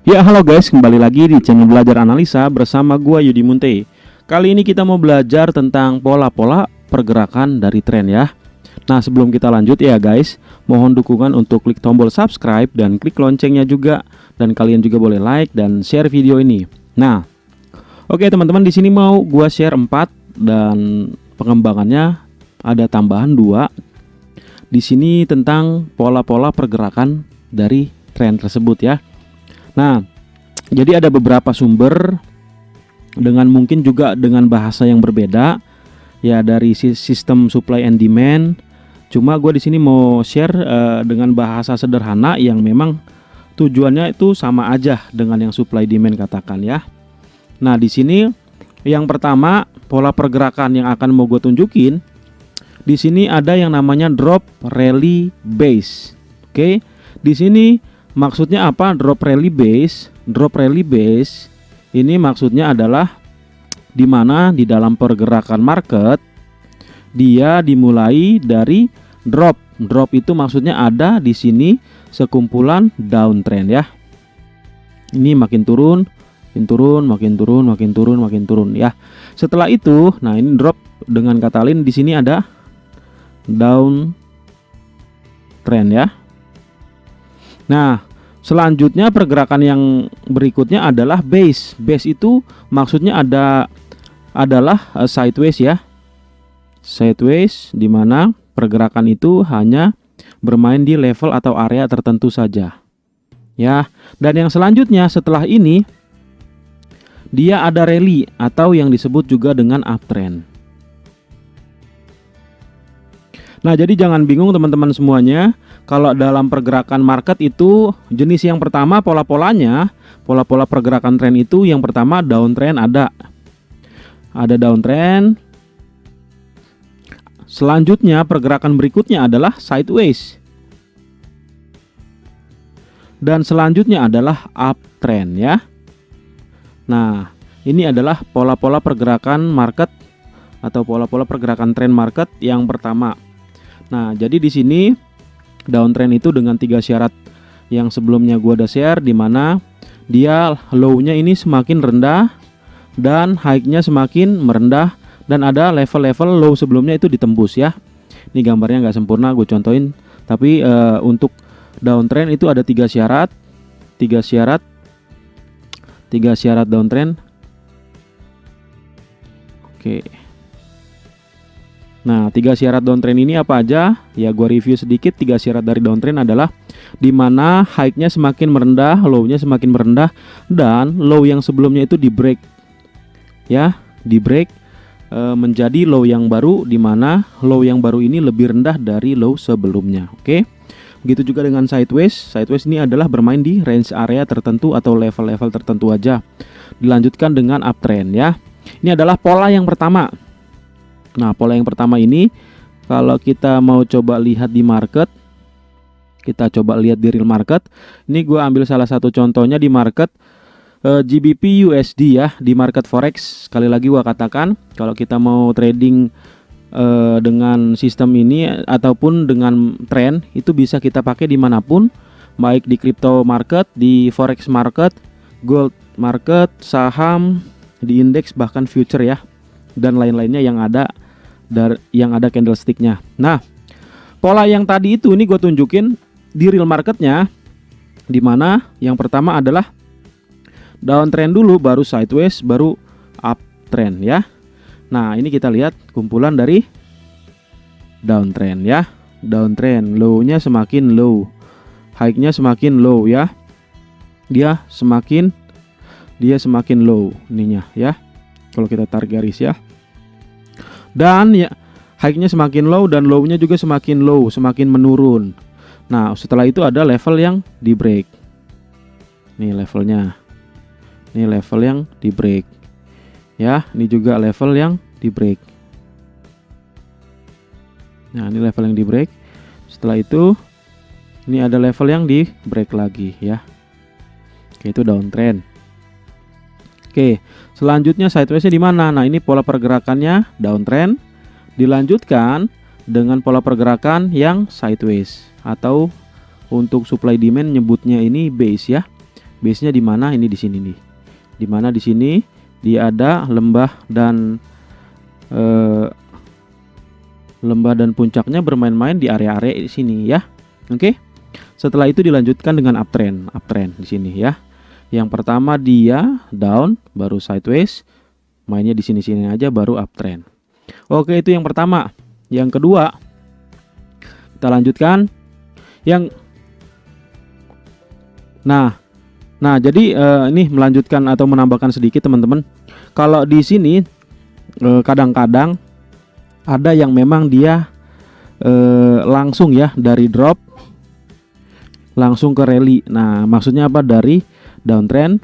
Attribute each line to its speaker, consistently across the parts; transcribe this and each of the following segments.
Speaker 1: Ya, halo guys, kembali lagi di channel Belajar Analisa bersama gua Yudi Munte. Kali ini kita mau belajar tentang pola-pola pergerakan dari tren ya. Nah, sebelum kita lanjut ya guys, mohon dukungan untuk klik tombol subscribe dan klik loncengnya juga. Dan kalian juga boleh like dan share video ini. Nah, oke teman-teman, di sini mau gua share 4 dan pengembangannya ada tambahan 2. Di sini tentang pola-pola pergerakan dari tren tersebut ya. Nah, jadi ada beberapa sumber dengan mungkin juga dengan bahasa yang berbeda ya, dari sistem supply and demand. Cuma gue di sini mau share dengan bahasa sederhana yang memang tujuannya itu sama aja dengan yang supply demand katakan ya. Nah, di sini yang pertama pola pergerakan yang akan mau gue tunjukin. Di sini ada yang namanya drop rally base. Oke, di sini maksudnya apa drop rally base? Drop rally base ini maksudnya adalah di mana di dalam pergerakan market dia dimulai dari drop. Drop itu maksudnya ada di sini sekumpulan downtrend ya. Ini makin turun, makin turun, makin turun, makin turun, makin turun ya. Setelah itu, nah ini drop dengan kata lain di sini ada downtrend ya. Nah, selanjutnya pergerakan yang berikutnya adalah base. Base itu maksudnya adalah sideways ya. Sideways di mana pergerakan itu hanya bermain di level atau area tertentu saja. Ya, dan yang selanjutnya setelah ini dia ada rally atau yang disebut juga dengan uptrend. Nah, jadi jangan bingung teman-teman semuanya. Kalau dalam pergerakan market itu jenis yang pertama pola-polanya, pola-pola pergerakan tren itu yang pertama downtrend ada downtrend. Selanjutnya pergerakan berikutnya adalah sideways. Dan selanjutnya adalah uptrend ya. Nah, ini adalah pola-pola pergerakan market atau pola-pola pergerakan tren market yang pertama. Nah, jadi di sini downtrend itu dengan 3 syarat yang sebelumnya gua udah share, di mana dia low-nya ini semakin rendah dan high-nya semakin merendah dan ada level-level low sebelumnya itu ditembus ya. Ini gambarnya nggak sempurna, gue contohin. Tapi untuk downtrend itu ada 3 syarat, 3 syarat downtrend. Oke. Nah, 3 syarat downtrend ini apa aja? Ya, gua review sedikit. 3 syarat dari downtrend adalah di mana high-nya semakin merendah, low-nya semakin merendah, dan low yang sebelumnya itu di break. Ya, di break menjadi low yang baru, di mana low yang baru ini lebih rendah dari low sebelumnya. Oke. Begitu juga dengan sideways. Sideways ini adalah bermain di range area tertentu atau level-level tertentu aja. Dilanjutkan dengan uptrend ya. Ini adalah pola yang pertama. Nah, pola yang pertama ini kalau kita mau coba lihat di market, kita coba lihat di real market. Ini gue ambil salah satu contohnya di market GBP USD ya, di market forex. Sekali lagi gue katakan, kalau kita mau trading dengan sistem ini ataupun dengan tren, itu bisa kita pakai dimanapun, baik di crypto market, di forex market, gold market, saham, di indeks, bahkan future ya, dan lain-lainnya yang ada candlesticknya. Nah, pola yang tadi itu ini gue tunjukin di real marketnya, dimana yang pertama adalah downtrend dulu, baru sideways, baru uptrend ya. Nah, ini kita lihat kumpulan dari downtrend ya. Downtrend, low-nya semakin low, high-nya semakin low ya. Dia semakin low ininya ya. Kalau kita tarik garis ya. Dan ya, high-nya semakin low dan low-nya juga semakin low, semakin menurun. Nah, setelah itu ada level yang di break. Nih levelnya. Ini level yang di break. Ya, ini juga level yang di break. Nah, ini level yang di break. Setelah itu ini ada level yang di break lagi ya. Oke, itu downtrend. Oke, selanjutnya sideways-nya di mana? Nah, ini pola pergerakannya downtrend. Dilanjutkan dengan pola pergerakan yang sideways, atau untuk supply demand nyebutnya ini base ya. Base-nya di mana? Ini di sini nih. Di mana di sini dia ada lembah dan puncaknya bermain-main di area-area di sini ya. Oke. Setelah itu dilanjutkan dengan uptrend di sini ya. Yang pertama dia down, baru sideways, mainnya di sini-sini aja, baru uptrend. Oke, itu yang pertama. Yang kedua, kita lanjutkan yang nah jadi ini melanjutkan atau menambahkan sedikit teman-teman. Kalau di sini kadang-kadang ada yang memang dia langsung ya dari drop langsung ke rally. Nah, maksudnya apa? Dari downtrend.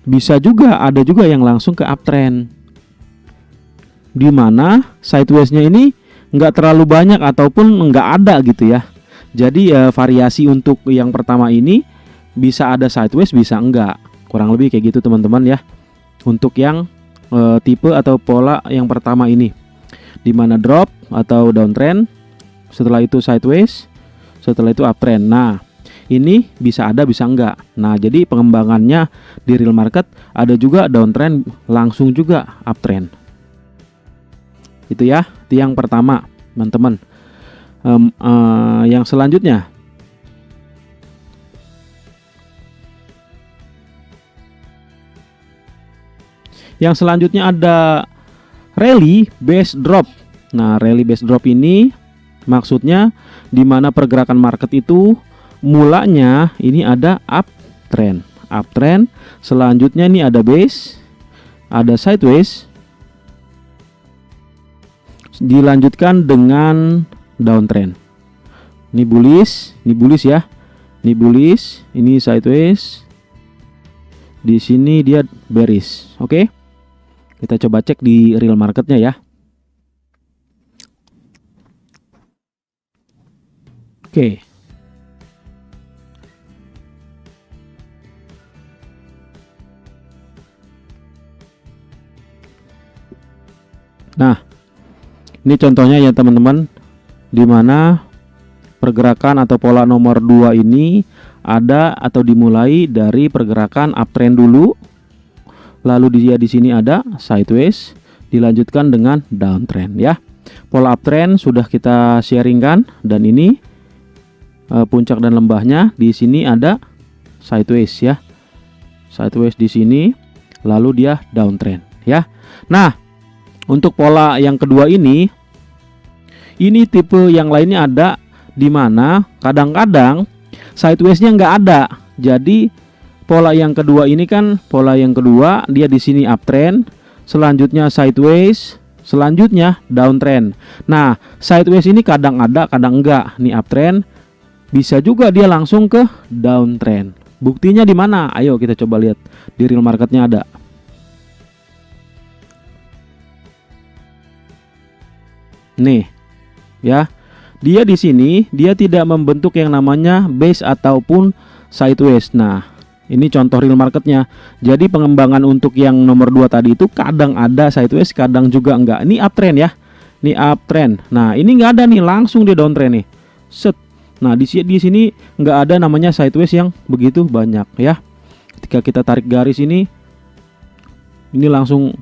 Speaker 1: Bisa juga ada juga yang langsung ke uptrend, di mana sideways-nya ini nggak terlalu banyak ataupun nggak ada gitu ya. Jadi variasi untuk yang pertama ini bisa ada sideways, bisa enggak. Kurang lebih kayak gitu teman-teman ya. Untuk yang tipe atau pola yang pertama ini, di mana drop atau downtrend, setelah itu sideways, setelah itu uptrend. Nah, ini bisa ada bisa enggak. Nah, jadi pengembangannya di real market ada juga downtrend langsung juga uptrend. Itu ya, itu yang pertama teman-teman. Yang selanjutnya ada rally base drop. Nah, rally base drop ini maksudnya di mana pergerakan market itu mulanya ini ada uptrend. Selanjutnya ini ada base, ada sideways, dilanjutkan dengan downtrend. Ini bullish ya. Ini bullish, ini sideways. Di sini dia bearish. Oke. Kita coba cek di real marketnya ya. Oke. Nah, ini contohnya ya teman-teman, di mana pergerakan atau pola nomor 2 ini ada atau dimulai dari pergerakan uptrend dulu, lalu dia di sini ada sideways, dilanjutkan dengan downtrend ya. Pola uptrend sudah kita sharingkan, dan ini puncak dan lembahnya di sini ada sideways ya. Sideways di sini, lalu dia downtrend ya. Nah, untuk pola yang kedua ini tipe yang lainnya ada, di mana kadang-kadang sideways-nya nggak ada. Jadi pola yang kedua ini kan pola yang kedua, dia di sini uptrend, selanjutnya sideways, selanjutnya downtrend. Nah, sideways ini kadang ada, kadang enggak. Nih uptrend, bisa juga dia langsung ke downtrend. Buktinya di mana? Ayo kita coba lihat di real marketnya ada. Nih, ya, dia di sini dia tidak membentuk yang namanya base ataupun sideways. Nah, ini contoh real marketnya. Jadi pengembangan untuk yang nomor 2 tadi itu kadang ada sideways, kadang juga enggak. Ini uptrend ya, ini uptrend. Nah, ini enggak ada nih, langsung dia downtrend nih. Set. Nah, di sini enggak ada namanya sideways yang begitu banyak ya. Ketika kita tarik garis ini langsung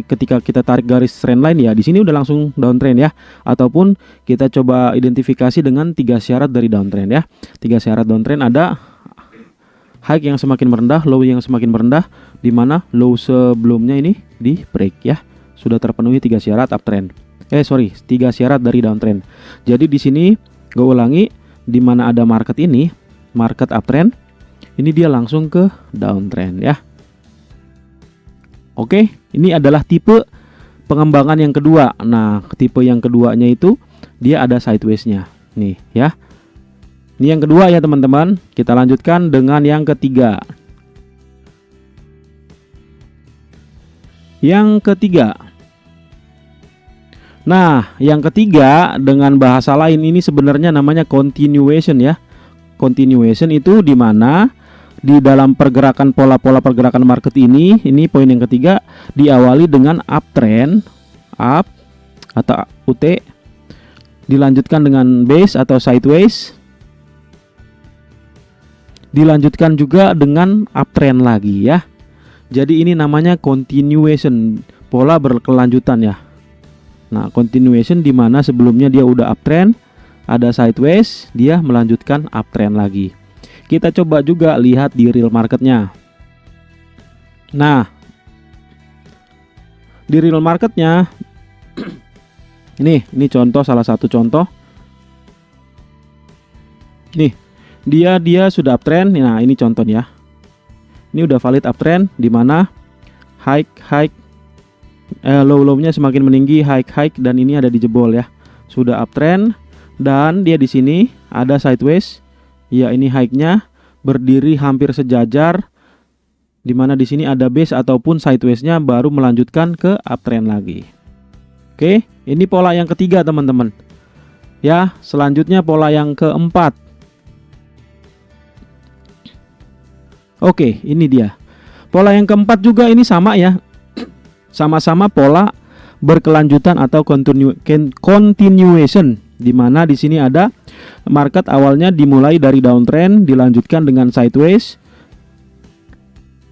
Speaker 1: ketika kita tarik garis trendline ya, di sini udah langsung downtrend ya. Ataupun kita coba identifikasi dengan 3 syarat dari downtrend ya. 3 syarat downtrend ada high yang semakin merendah, low yang semakin merendah, di mana low sebelumnya ini di break ya. Sudah terpenuhi 3 syarat uptrend. 3 syarat dari downtrend. Jadi di sini gue ulangi, di mana ada market ini, market uptrend, ini dia langsung ke downtrend ya. Oke, ini adalah tipe pengembangan yang kedua. Nah, tipe yang keduanya itu dia ada sideways-nya. Nih ya. Ini yang kedua ya teman-teman. Kita lanjutkan dengan yang ketiga. Yang ketiga. Nah, yang ketiga dengan bahasa lain ini sebenarnya namanya continuation ya. Continuation itu di mana di dalam pergerakan pola-pola pergerakan market ini poin yang ketiga, diawali dengan uptrend, up atau UT, dilanjutkan dengan base atau sideways, dilanjutkan juga dengan uptrend lagi ya. Jadi ini namanya continuation, pola berkelanjutan ya. Nah, continuation dimana sebelumnya dia udah uptrend, ada sideways, dia melanjutkan uptrend lagi. Kita coba juga lihat di real marketnya. Nah, di real marketnya ini contoh, salah satu contoh. Nih, dia sudah uptrend. Nah, ini contoh ya. Ini udah valid uptrend dimana high low-nya semakin meninggi, high dan ini ada di jebol ya. Sudah uptrend dan dia di sini ada sideways. Ya, ini high-nya berdiri hampir sejajar, dimana di sini ada base ataupun sideways-nya baru melanjutkan ke uptrend lagi. Oke, ini pola yang ketiga teman-teman. Ya, selanjutnya pola yang keempat. Oke, ini dia. Pola yang keempat juga ini sama ya. Sama-sama pola berkelanjutan atau continuation, di mana di sini ada market awalnya dimulai dari downtrend, dilanjutkan dengan sideways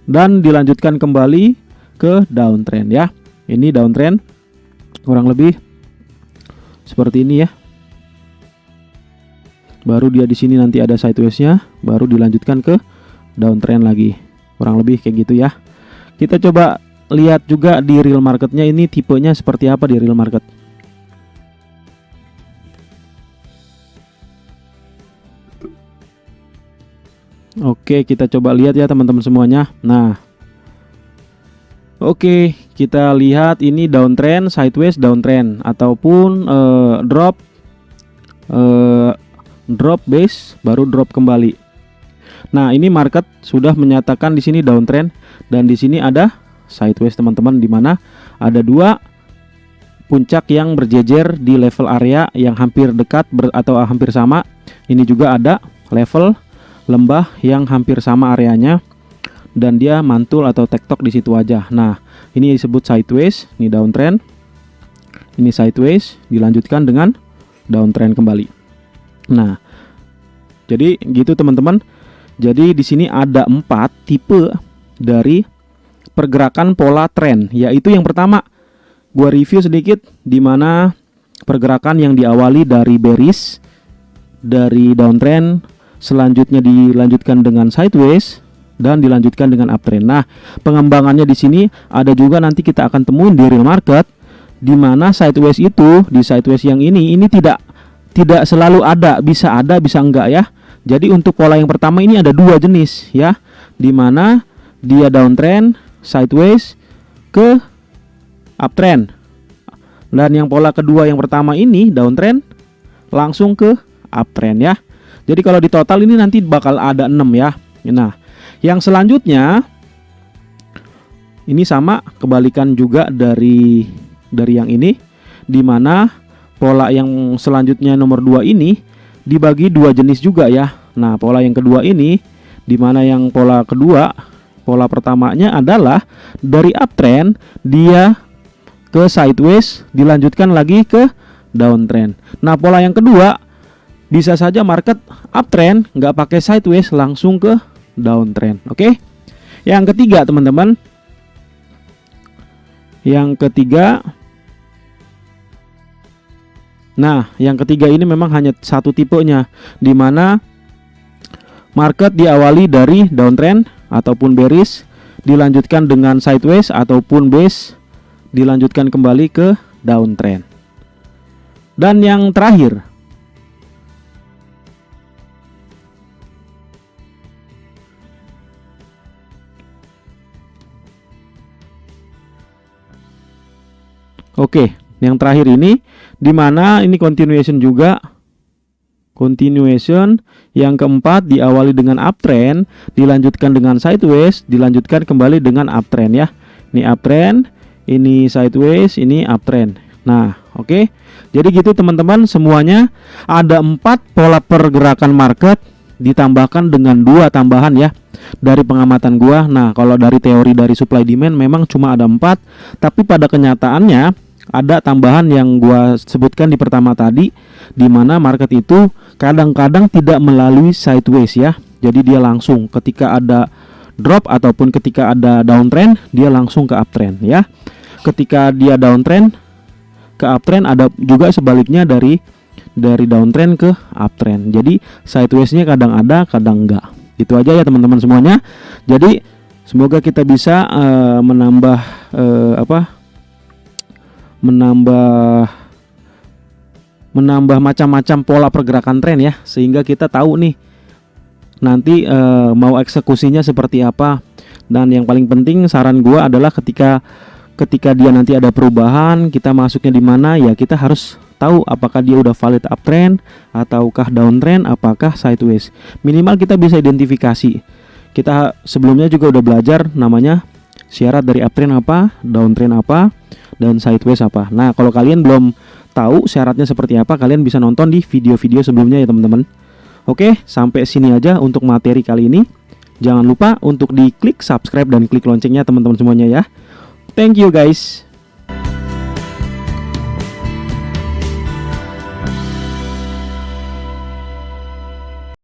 Speaker 1: dan dilanjutkan kembali ke downtrend ya. Ini downtrend kurang lebih seperti ini ya. Baru dia di sini nanti ada sideways-nya, baru dilanjutkan ke downtrend lagi. Kurang lebih kayak gitu ya. Kita coba lihat juga di real marketnya, ini tipenya seperti apa di real market. Oke, kita coba lihat ya teman-teman semuanya. Nah, oke, kita lihat ini downtrend, sideways, downtrend ataupun drop base baru drop kembali. Nah, ini market sudah menyatakan di sini downtrend dan di sini ada sideways teman-teman, di mana ada dua puncak yang berjejer di level area yang hampir dekat atau hampir sama. Ini juga ada level lembah yang hampir sama areanya dan dia mantul atau tektok di situ aja. Nah, ini disebut sideways, ini downtrend. Ini sideways dilanjutkan dengan downtrend kembali. Nah, jadi gitu teman-teman. Jadi di sini ada 4 tipe dari pergerakan pola tren, yaitu yang pertama gua review sedikit, di mana pergerakan yang diawali dari bearish, dari downtrend, selanjutnya dilanjutkan dengan sideways dan dilanjutkan dengan uptrend. Nah, pengembangannya di sini ada juga nanti kita akan temuin di real market, di mana sideways itu, di sideways yang ini tidak selalu ada, bisa enggak ya. Jadi untuk pola yang pertama ini ada 2 jenis ya, dimana dia downtrend, sideways ke uptrend. Dan yang pola kedua yang pertama ini downtrend langsung ke uptrend ya. Jadi kalau di total ini nanti bakal ada 6 ya. Nah, yang selanjutnya ini sama, kebalikan juga dari yang ini, dimana pola yang selanjutnya nomor 2 ini dibagi 2 jenis juga ya. Nah, pola yang kedua ini, dimana yang pola kedua, pola pertamanya adalah dari uptrend dia ke sideways, dilanjutkan lagi ke downtrend. Nah, pola yang kedua bisa saja market uptrend nggak pakai sideways, langsung ke downtrend. Oke. Yang ketiga teman-teman, yang ketiga ini memang hanya satu tipenya, di mana market diawali dari downtrend ataupun bearish, dilanjutkan dengan sideways ataupun base, dilanjutkan kembali ke downtrend. Dan yang terakhir, oke, yang terakhir ini, dimana ini continuation juga. Continuation yang keempat diawali dengan uptrend, dilanjutkan dengan sideways, dilanjutkan kembali dengan uptrend ya. Ini uptrend, ini sideways, ini uptrend. Nah, oke. Jadi gitu teman-teman, semuanya ada 4 pola pergerakan market, ditambahkan dengan 2 tambahan ya dari pengamatan gua. Nah, kalau dari teori dari supply demand memang cuma ada 4, tapi pada kenyataannya ada tambahan yang gua sebutkan di pertama tadi, di mana market itu kadang-kadang tidak melalui sideways ya. Jadi dia langsung ketika ada drop ataupun ketika ada downtrend dia langsung ke uptrend ya. Ketika dia downtrend ke uptrend, ada juga sebaliknya dari downtrend ke uptrend. Jadi sideways-nya kadang ada, kadang enggak. Itu aja ya teman-teman semuanya. Jadi semoga kita bisa menambah macam-macam pola pergerakan tren ya, sehingga kita tahu nih nanti mau eksekusinya seperti apa. Dan yang paling penting saran gua adalah ketika dia nanti ada perubahan, kita masuknya di mana ya, kita harus tahu apakah dia udah valid uptrend ataukah downtrend, apakah sideways. Minimal kita bisa identifikasi. Kita sebelumnya juga udah belajar namanya syarat dari uptrend apa, downtrend apa, dan sideways apa. Nah, kalau kalian belum tahu syaratnya seperti apa, kalian bisa nonton di video-video sebelumnya ya teman-teman. Oke, sampai sini aja untuk materi kali ini. Jangan lupa untuk diklik subscribe dan klik loncengnya teman-teman semuanya ya. Thank you guys.